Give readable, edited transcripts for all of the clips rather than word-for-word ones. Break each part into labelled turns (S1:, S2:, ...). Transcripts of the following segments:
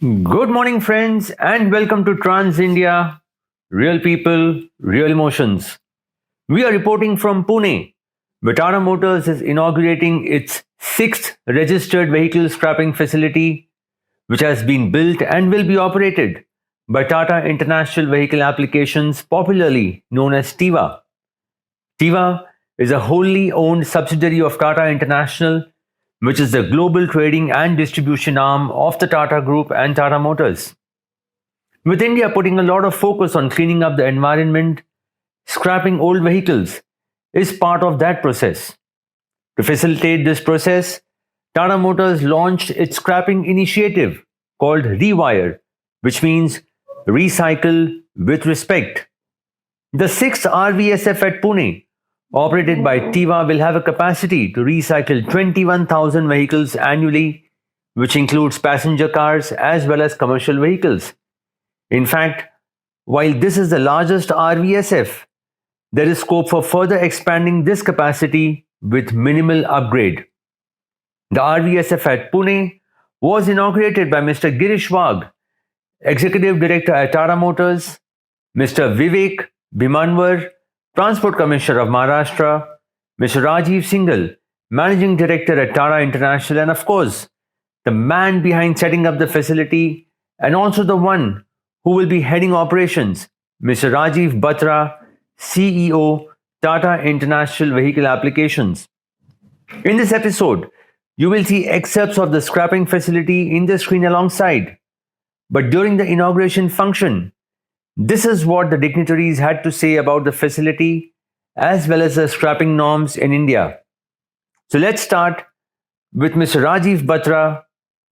S1: Good morning, friends, and welcome to Trans India Real People, Real Emotions. We are reporting from Pune, where Tata Motors is inaugurating its sixth registered vehicle scrapping facility, which has been built and will be operated by Tata International Vehicle Applications, popularly known as TIVA. TIVA is a wholly owned subsidiary of Tata International, which is the global trading and distribution arm of the Tata Group and Tata Motors. With India putting a lot of focus on cleaning up the environment, scrapping old vehicles is part of that process. To facilitate this process, Tata Motors launched its scrapping initiative called Rewire, which means recycle with respect. The sixth RVSF at Pune, operated by TIVA, will have a capacity to recycle 21,000 vehicles annually, which includes passenger cars as well as commercial vehicles. In fact, while this is the largest RVSF, there is scope for further expanding this capacity with minimal upgrade. The RVSF at Pune was inaugurated by Mr. Girish Wagh, Executive Director at Tata Motors, Mr. Vivek Bhimanwar, Transport Commissioner of Maharashtra, Mr. Rajeev Singhal, Managing Director at Tata International, and of course, the man behind setting up the facility and also the one who will be heading operations, Mr. Rajeev Batra, CEO, Tata International Vehicle Applications. In this episode, you will see excerpts of the scrapping facility in the screen alongside. But during the inauguration function, this is what the dignitaries had to say about the facility as well as the scrapping norms in India. So let's start with Mr. Rajeev Batra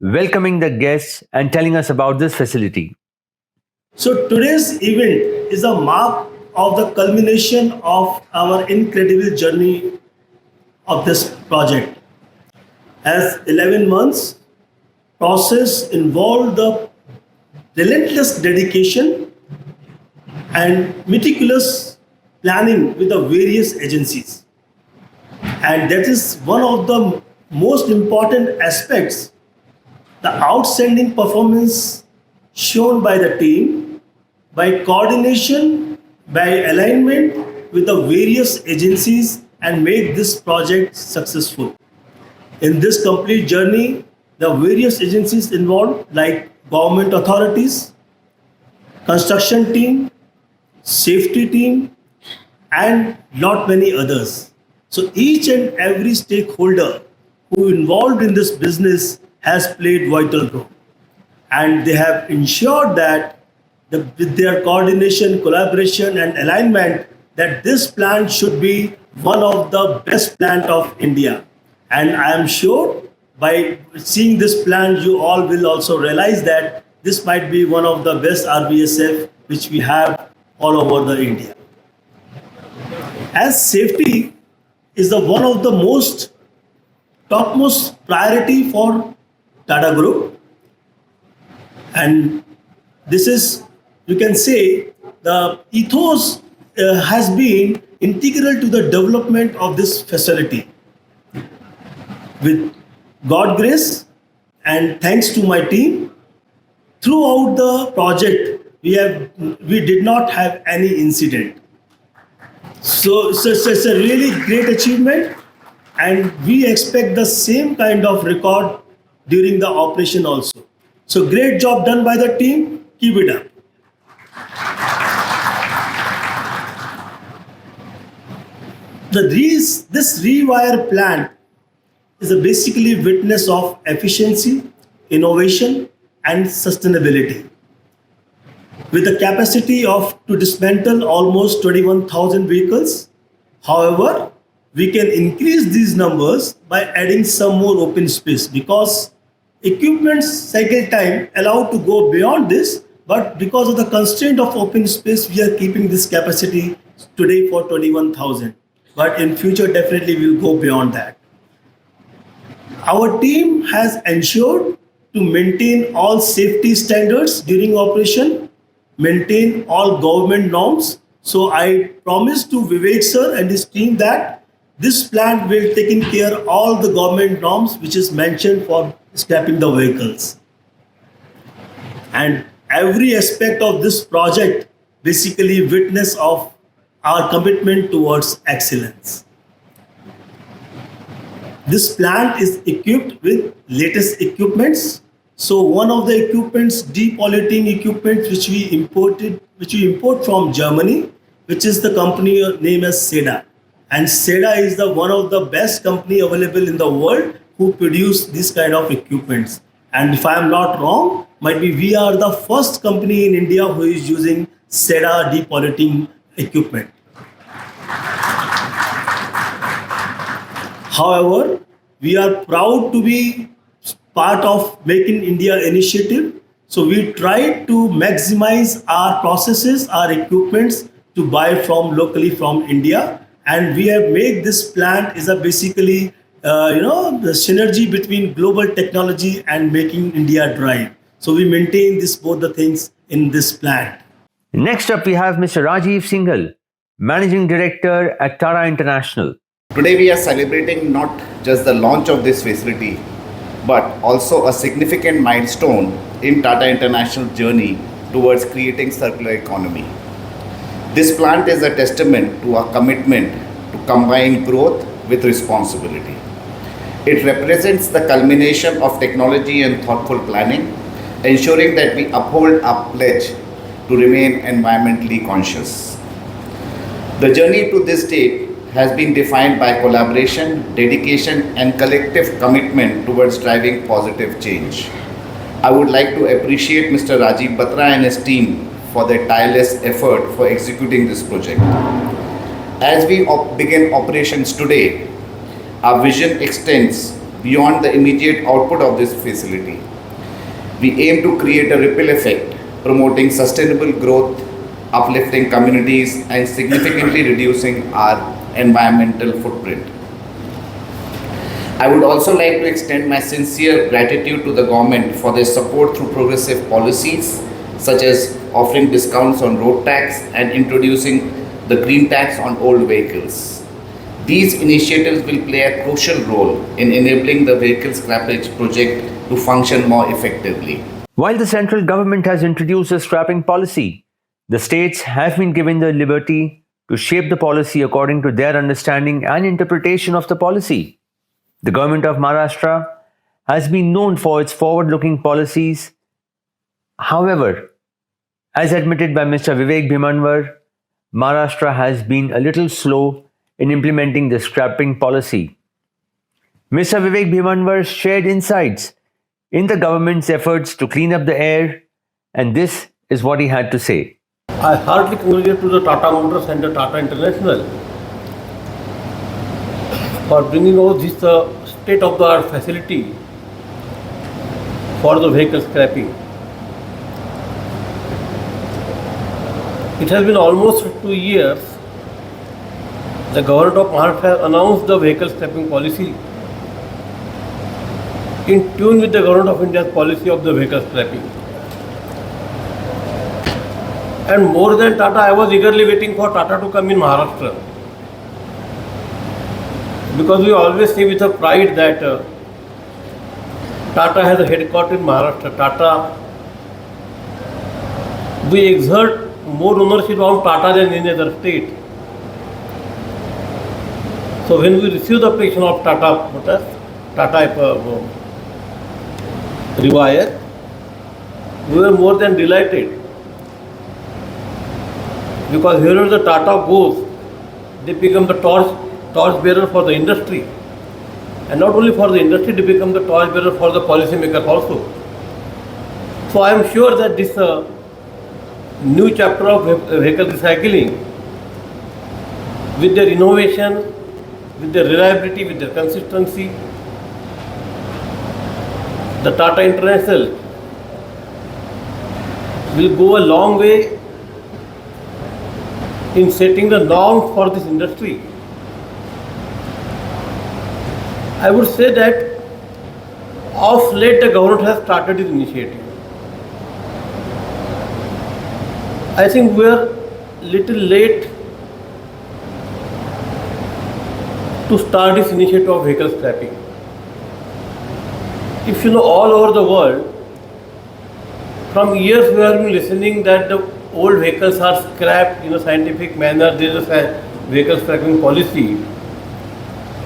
S1: welcoming the guests and telling us about this facility.
S2: So today's event is a mark of the culmination of our incredible journey of this project. As 11 months process involved the relentless dedication and meticulous planning with the various agencies. And that is one of the most important aspects, the outstanding performance shown by the team, by coordination, by alignment with the various agencies and make this project successful. In this complete journey, the various agencies involved like government authorities, construction team, safety team, and not many others. So each and every stakeholder who involved in this business has played vital role, and they have ensured that with their coordination, collaboration, and alignment, that this plant should be one of the best plant of India. And I am sure by seeing this plant, you all will also realize that this might be one of the best RVSF which we have all over the India. As safety is the one of the most topmost priority for Tata Group, and this is, you can say, the ethos has been integral to the development of this facility. With God grace and thanks to my team, throughout the project we did not have any incident. So it's a really great achievement, and we expect the same kind of record during the operation also. So great job done by the team. Keep it up. This Rewire plant is a basically witness of efficiency, innovation, and sustainability. With a capacity of to dismantle almost 21,000 vehicles, however, we can increase these numbers by adding some more open space because equipment cycle time allowed to go beyond this, but because of the constraint of open space, we are keeping this capacity today for 21,000. But in future, definitely we'll go beyond that. Our team has ensured to maintain all safety standards during operation, maintain all government norms. So I promise to Vivek sir and his team that this plant will taking care of all the government norms which is mentioned for scrapping the vehicles. And every aspect of this project basically witness of our commitment towards excellence. This plant is equipped with latest equipments. So one of the equipments, depolluting equipment, which we import from Germany, which is the company name as SEDA. And SEDA is the one of the best company available in the world who produce this kind of equipments. And if I am not wrong, might be we are the first company in India who is using SEDA depolluting equipment. However, we are proud to be part of Make in India initiative. So we try to maximize our processes, our equipments to buy from locally from India. And we have made this plant is a basically, the synergy between global technology and making India drive. So we maintain this both the things in this plant.
S1: Next up, we have Mr. Rajeev Singhal, Managing Director at Tata International.
S3: Today we are celebrating not just the launch of this facility, but also a significant milestone in Tata International journey towards creating circular economy. This plant is a testament to our commitment to combine growth with responsibility. It represents the culmination of technology and thoughtful planning, ensuring that we uphold our pledge to remain environmentally conscious. The journey to this date has been defined by collaboration, dedication, and collective commitment towards driving positive change. I would like to appreciate Mr. Rajeev Batra and his team for their tireless effort for executing this project. As we begin operations today, our vision extends beyond the immediate output of this facility. We aim to create a ripple effect, promoting sustainable growth, uplifting communities, and significantly reducing our environmental footprint. I would also like to extend my sincere gratitude to the government for their support through progressive policies such as offering discounts on road tax and introducing the green tax on old vehicles. These initiatives will play a crucial role in enabling the vehicle scrappage project to function more effectively.
S1: While the central government has introduced a scrapping policy, the states have been given the liberty to shape the policy according to their understanding and interpretation of the policy. The government of Maharashtra has been known for its forward-looking policies. However, as admitted by Mr. Vivek Bhimanwar, Maharashtra has been a little slow in implementing the scrapping policy. Mr. Vivek Bhimanwar shared insights in the government's efforts to clean up the air, and this is what he had to say.
S4: I heartily congratulate to the Tata Motors and the Tata International for bringing out this state-of-the-art facility for the vehicle scrapping. It has been almost 2 years. The government of Maharashtra has announced the vehicle scrapping policy in tune with the government of India's policy of the vehicle scrapping. And more than Tata, I was eagerly waiting for Tata to come in Maharashtra. Because we always say with a pride that Tata has a headquarters in Maharashtra. Tata, we exert more ownership on Tata than any other state. So when we received the application of Tata Motors, Tata Rewire, we were more than delighted. Because wherever the Tata goes, they become the torch bearer for the industry. And not only for the industry, they become the torch bearer for the policymakers also. So I am sure that this new chapter of vehicle recycling, with their innovation, with their reliability, with their consistency, the Tata International will go a long way in setting the norms for this industry. I would say that of late the government has started this initiative. I think we are little late to start this initiative of vehicle scrapping. If you know, all over the world, From years we have been listening that the old vehicles are scrapped in a scientific manner. There is a vehicle scrapping policy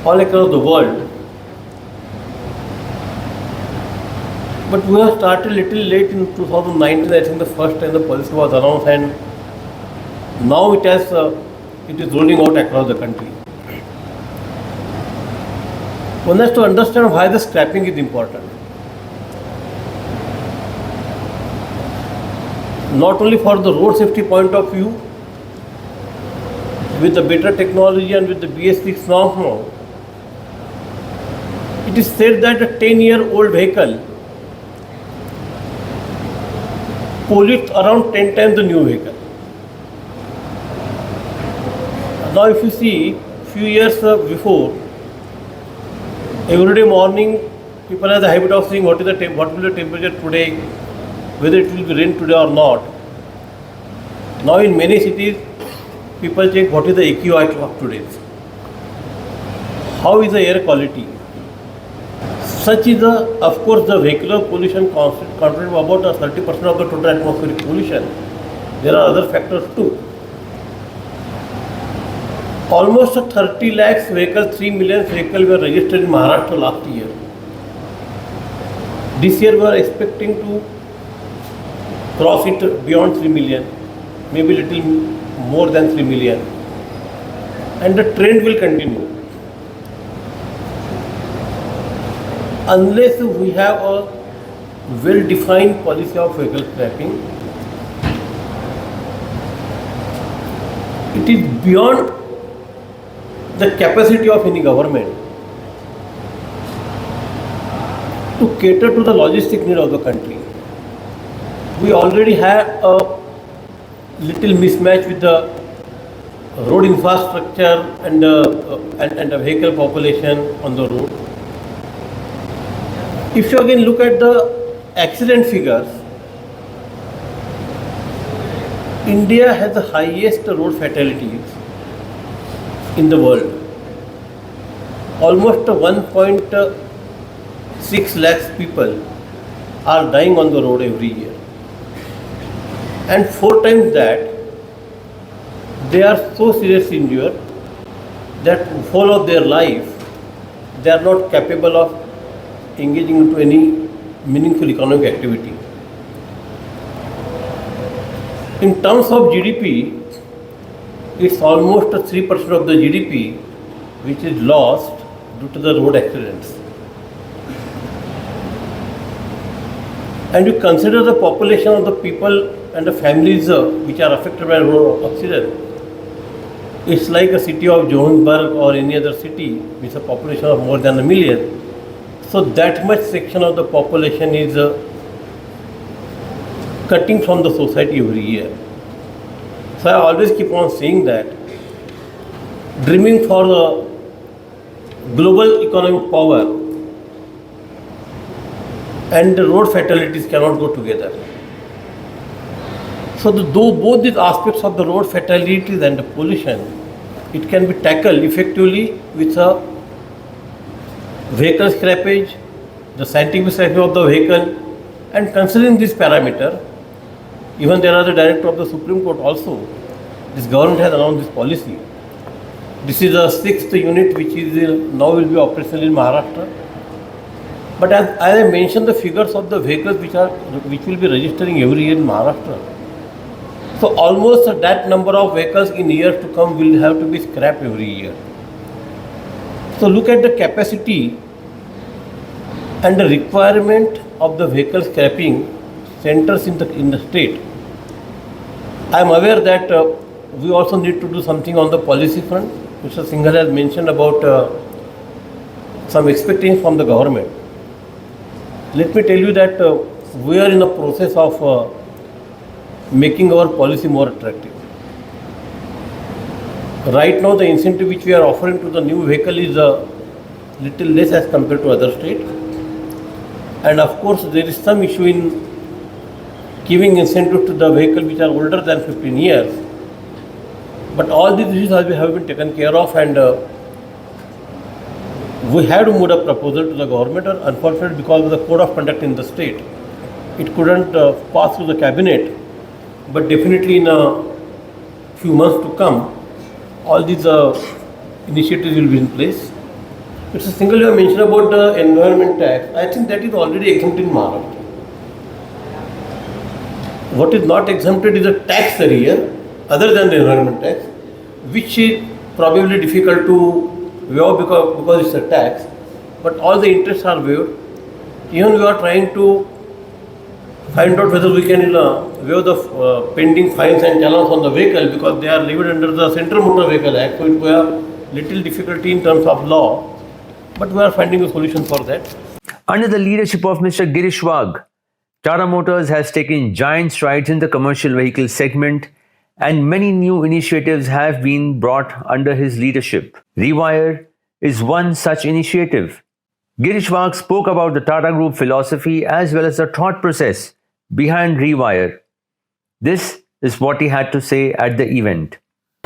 S4: all across the world. But we have started little late in 2019. I think the first time the policy was announced, and now it is rolling out across the country. One has to understand why the scrapping is important. Not only for the road safety point of view, with the better technology and with the BS6 norms now, it is said that a 10-year-old vehicle pollutes around 10 times the new vehicle. Now if you see, few years before, every day morning people have the habit of saying what will the temperature today, whether it will be rain today or not. Now in many cities, people check what is the AQI of today. How is the air quality? Such is of course the vehicular pollution contributes about 30% of the total atmospheric pollution. There are other factors too. Almost 30 lakhs vehicles, 3 million vehicles were registered in Maharashtra last year. This year we are expecting to cross it beyond 3 million, maybe little more than 3 million. And the trend will continue. Unless we have a well-defined policy of vehicle scrapping, it is beyond the capacity of any government to cater to the logistic need of the country. We already have a little mismatch with the road infrastructure and the vehicle population on the road. If you again look at the accident figures, India has the highest road fatalities in the world. Almost 1.6 lakhs people are dying on the road every year. And 4 times that, they are so seriously injured that whole of their life, they are not capable of engaging into any meaningful economic activity. In terms of GDP, it's almost 3% of the GDP which is lost due to the road accidents. And you consider the population of the people and the families which are affected by road accident, it's like a city of Johannesburg or any other city with a population of more than 1 million. So that much section of the population is cutting from the society every year. So I always keep on saying that dreaming for the global economic power and the road fatalities cannot go together. So though both these aspects of the road fatalities and the pollution, it can be tackled effectively with a vehicle scrappage, the scientific scrapping of the vehicle, and considering this parameter, even there are the director of the Supreme Court also, this government has announced this policy. This is the 6th unit which is now will be operational in Maharashtra. But as I mentioned the figures of the vehicles which will be registering every year in Maharashtra, so almost that number of vehicles in years to come will have to be scrapped every year. So look at the capacity and the requirement of the vehicle scrapping centers in the state. I am aware that we also need to do something on the policy front. Mr. Singhal has mentioned about some expectations from the government. Let me tell you that we are in the process of making our policy more attractive. Right now the incentive which we are offering to the new vehicle is little less as compared to other states. And of course there is some issue in giving incentive to the vehicle which are older than 15 years. But all these issues have been taken care of, and we have to move a proposal to the government, unfortunately because of the code of conduct in the state. it couldn't pass through the cabinet, but definitely in a few months to come, all these initiatives will be in place. Mr. Singhal, you have mentioned about the environment tax. I think that is already exempted in Maharashtra. What is not exempted is a tax area other than the environment tax, which is probably difficult to waive because it's a tax, but all the interests are waived. Even we are trying to find out whether we can waive the pending fines and challenge on the vehicle because they are levied under the Central Motor Vehicle Act, so we have little difficulty in terms of law, but we are finding a solution for that.
S1: Under the leadership of Mr. Girish Wagh, Tata Motors has taken giant strides in the commercial vehicle segment, and many new initiatives have been brought under his leadership. Rewire is one such initiative. Girish Wagh spoke about the Tata Group philosophy as well as the thought process behind Rewire. This is what he had to say at the event.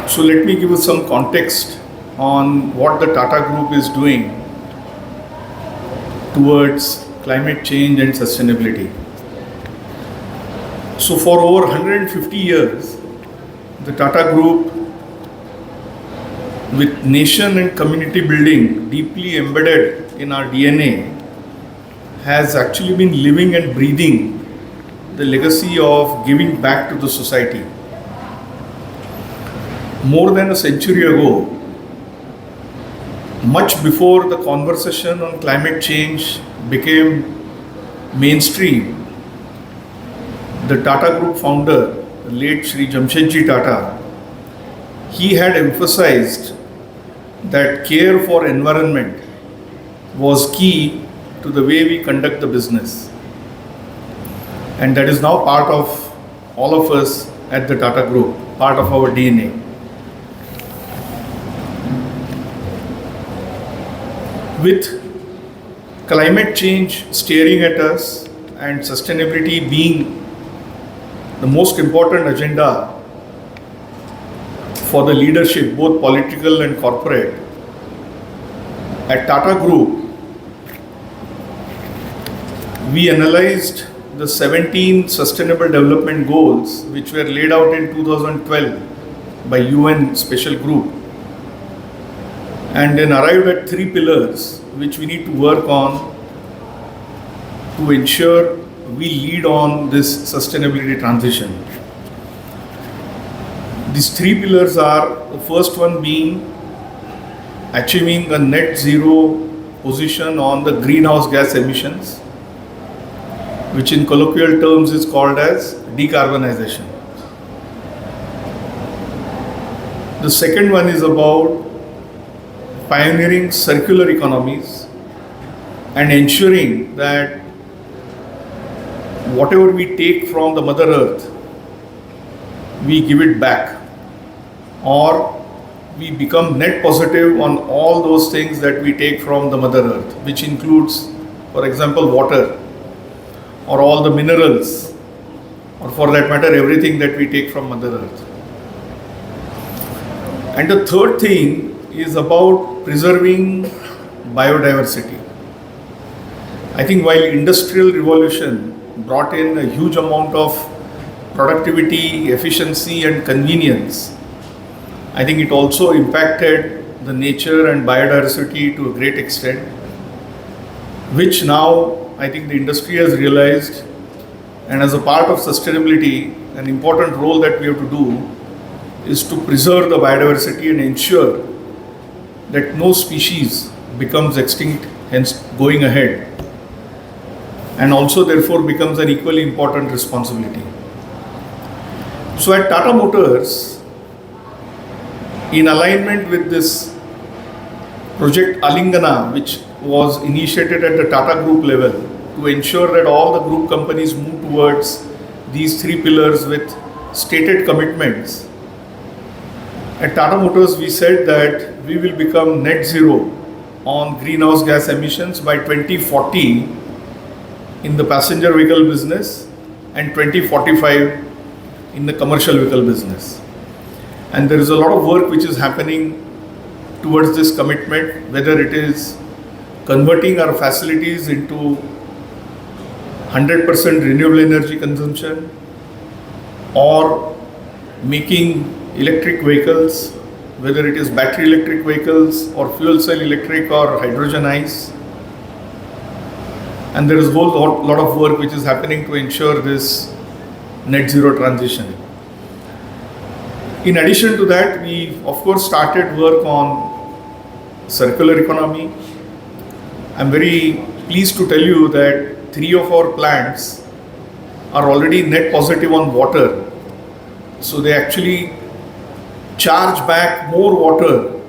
S5: So let me give you some context on what the Tata Group is doing towards climate change and sustainability. So for over 150 years, the Tata Group, with nation and community building deeply embedded in our DNA, has actually been living and breathing the legacy of giving back to the society. More than a century ago, much before the conversation on climate change became mainstream, the Tata Group founder, the late Shri Jamshedji Tata, he had emphasized that care for environment was key to the way we conduct the business. And that is now part of all of us at the Tata Group, part of our DNA. With climate change staring at us and sustainability being the most important agenda for the leadership, both political and corporate, at Tata Group, we analyzed the 17 Sustainable Development Goals which were laid out in 2012 by UN Special Group, and then arrived at 3 pillars which we need to work on to ensure we lead on this sustainability transition. These 3 pillars are, the first one being achieving a net zero position on the greenhouse gas emissions, which in colloquial terms is called as decarbonization. The second one is about pioneering circular economies and ensuring that whatever we take from the Mother Earth, we give it back, or we become net positive on all those things that we take from the Mother Earth, which includes, for example, water, or all the minerals, or for that matter, everything that we take from Mother Earth. And the third thing is about preserving biodiversity. I think while industrial revolution brought in a huge amount of productivity, efficiency and convenience, I think it also impacted the nature and biodiversity to a great extent, which now I think the industry has realized, and as a part of sustainability, an important role that we have to do is to preserve the biodiversity and ensure that no species becomes extinct, hence going ahead, and also therefore becomes an equally important responsibility. So at Tata Motors, in alignment with this project Alingana, which was initiated at the Tata Group level to ensure that all the group companies move towards these 3 pillars with stated commitments, at Tata Motors we said that we will become net zero on greenhouse gas emissions by 2040 in the passenger vehicle business and 2045 in the commercial vehicle business. And there is a lot of work which is happening towards this commitment, whether it is converting our facilities into 100% renewable energy consumption, or making electric vehicles, whether it is battery electric vehicles or fuel cell electric or hydrogen ICE. And there is a whole lot of work which is happening to ensure this net zero transition. In addition to that, we of course started work on circular economy. I'm very pleased to tell you that 3 of our plants are already net positive on water. So they actually charge back more water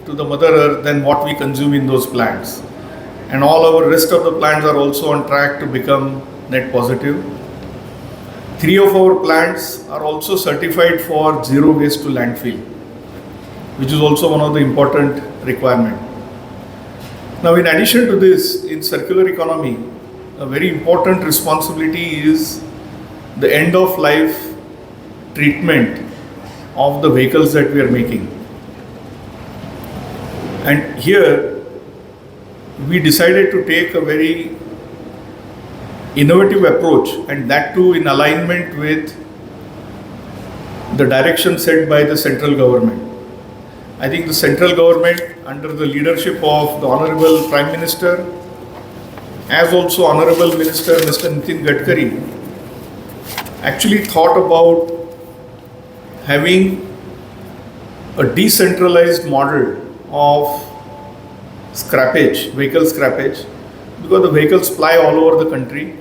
S5: to the Mother Earth than what we consume in those plants. And all our rest of the plants are also on track to become net positive. 3 of our plants are also certified for zero waste to landfill, which is also one of the important requirements. Now, in addition to this, in circular economy, a very important responsibility is the end of life treatment of the vehicles that we are making. And here we decided to take a very innovative approach, and that too in alignment with the direction set by the central government. I think the central government, under the leadership of the Honorable Prime Minister, as also Honorable Minister Mr. Nitin Gadkari, actually thought about having a decentralized model of scrappage, vehicle scrappage, because the vehicles ply all over the country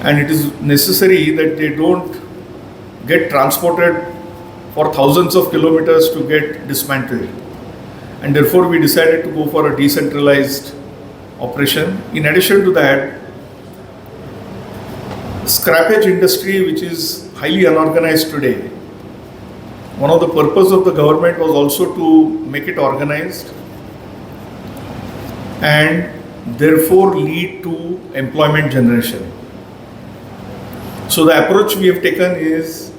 S5: and it is necessary that they don't get transported for thousands of kilometers to get dismantled. And therefore we decided to go for a decentralized operation. In addition to that, scrappage industry, which is highly unorganized today, one of the purpose of the government was also to make it organized and therefore lead to employment generation. So the approach we have taken is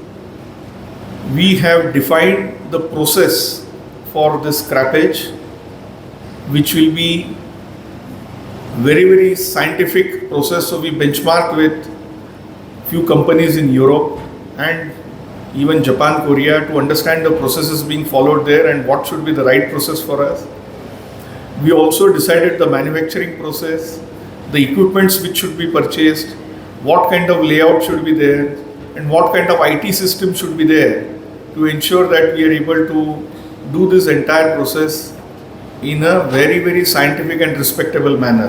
S5: we have defined the process for this scrappage, which will be very scientific process. So we benchmarked with few companies in Europe and even Japan, Korea, to understand the processes being followed there and what should be the right process for us. We also decided the manufacturing process, the equipments which should be purchased, what kind of layout should be there, and what kind of IT system should be there to ensure that we are able to do this entire process in a very scientific and respectable manner.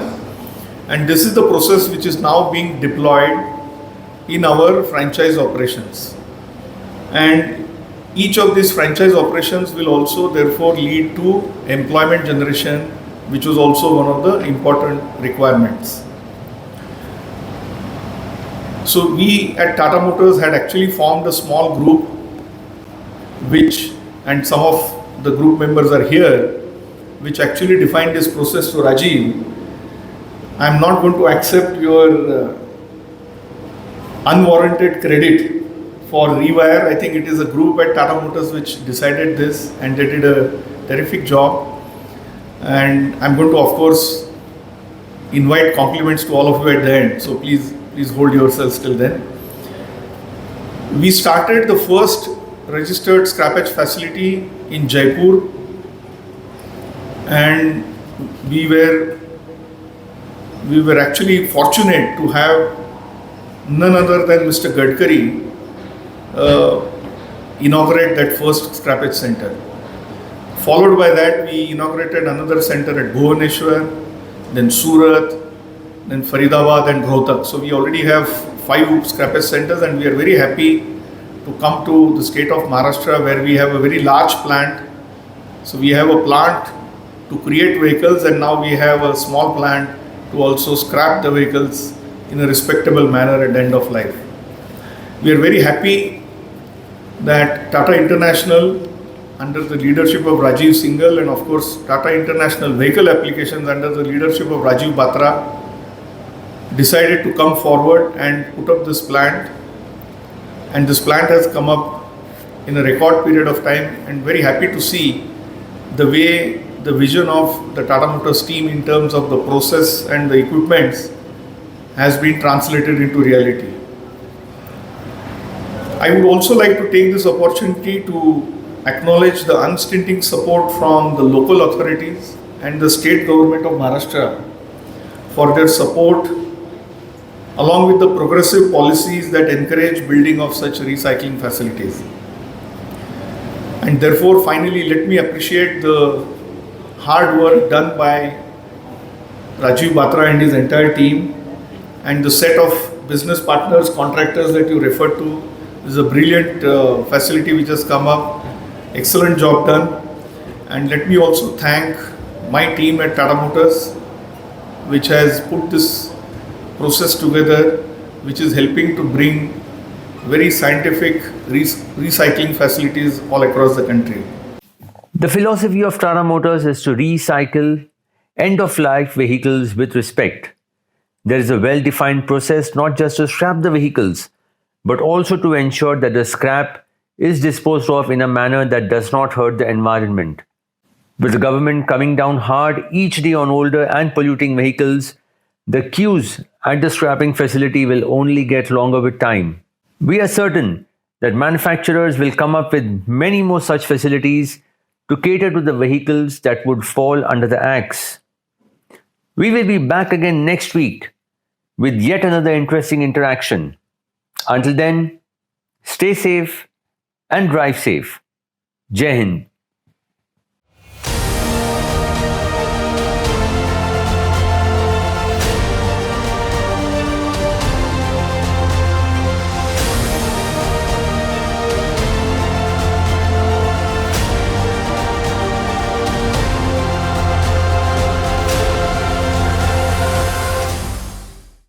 S5: And this is the process which is now being deployed in our franchise operations. And each of these franchise operations will also therefore lead to employment generation, which was also one of the important requirements. So we at Tata Motors had actually formed a small group, and some of the group members are here, which actually defined this process to Rajeev. I am not going to accept your unwarranted credit for Rewire. I think it is a group at Tata Motors which decided this, and they did a terrific job. And I'm going to, of course, invite compliments to all of you at the end. So please hold yourselves till then. We started the first registered scrappage facility in Jaipur, and we were actually fortunate to have none other than Mr. Gadkari inaugurate that first scrappage center. Followed by that, we inaugurated another center at Bhubaneswar, then Surat, then Faridabad and Rohtak. So we already have 5 scrappage centers, and we are very happy to come to the state of Maharashtra, where we have a very large plant. So we have a plant to create vehicles, and now we have a small plant to also scrap the vehicles in a respectable manner at the end of life. We are very happy that Tata International, under the leadership of Rajeev Singhal, and of course Tata International Vehicle Applications under the leadership of Rajeev Batra, decided to come forward and put up this plant. And this plant has come up in a record period of time, and very happy to see the way the vision of the Tata Motors team in terms of the process and the equipments has been translated into reality. I would also like to take this opportunity to acknowledge the unstinting support from the local authorities and the state government of Maharashtra for their support, along with the progressive policies that encourage building of such recycling facilities. And therefore, finally, let me appreciate the hard work done by Rajeev Batra and his entire team, and the set of business partners, contractors that you referred to. This is a brilliant facility which has come up. Excellent job done. And let me also thank my team at Tata Motors, which has put this process together, which is helping to bring very scientific recycling facilities all across the country.
S1: The philosophy of Tata Motors is to recycle end-of-life vehicles with respect. There is a well-defined process not just to scrap the vehicles, but also to ensure that the scrap is disposed of in a manner that does not hurt the environment. With the government coming down hard each day on older and polluting vehicles, the queues at the scrapping facility will only get longer with time. We are certain that manufacturers will come up with many more such facilities to cater to the vehicles that would fall under the axe. We will be back again next week with yet another interesting interaction. Until then, stay safe and drive safe. Jai Hind.